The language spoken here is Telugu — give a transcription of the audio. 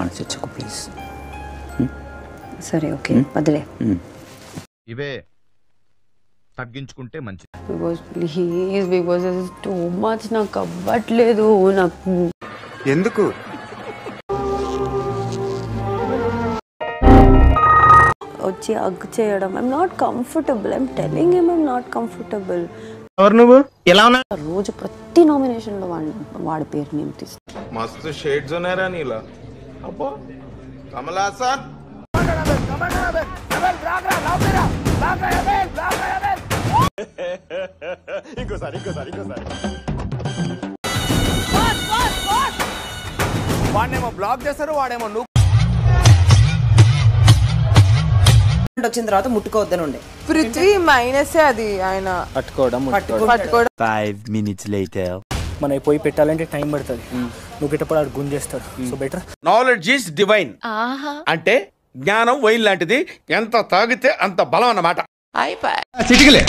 మనసు తెచ్చుకో ప్లీజ్. సరే ఓకే వదిలే. ఇవే తగ్గించుకుంటే మంచిది. బికాజ్ టూ మచ్ నాకు అవ్వట్లేదు. నాకు ఎందుకు వచ్చి అగ్గు చేయడం I'm not comfortable. I'm telling him I'm not comfortable. ఎవరు నువ్వు? ఎలా ఉన్నా రోజు ప్రతి నామినేషన్ లో వాడి పేరు నేను తీస్తాను. మస్తు షేడ్స్ ఉన్నారా నీలా? అబ్బో కమలాసన్ ఇంకోసారి వాడేమో బ్లాక్ చేస్తారు, వాడేమో నువ్వు వచ్చిన తర్వాత ముట్టుకోవద్దని ఉండే. పృథ్వీ మైనసే అది. ఆయన పట్టుకోవడం 5 minutes later. మన పోయి పెట్టాలంటే టైం పడుతుంది. నువ్వు పెట్టప్పుడు ఆడు గుంజ చేస్తాడు. So better. Knowledge is divine. అంటే జ్ఞానం వైన్ లాంటిది, ఎంత తాగితే అంత బలం అన్నమాట. అయిపోయి చిటికలే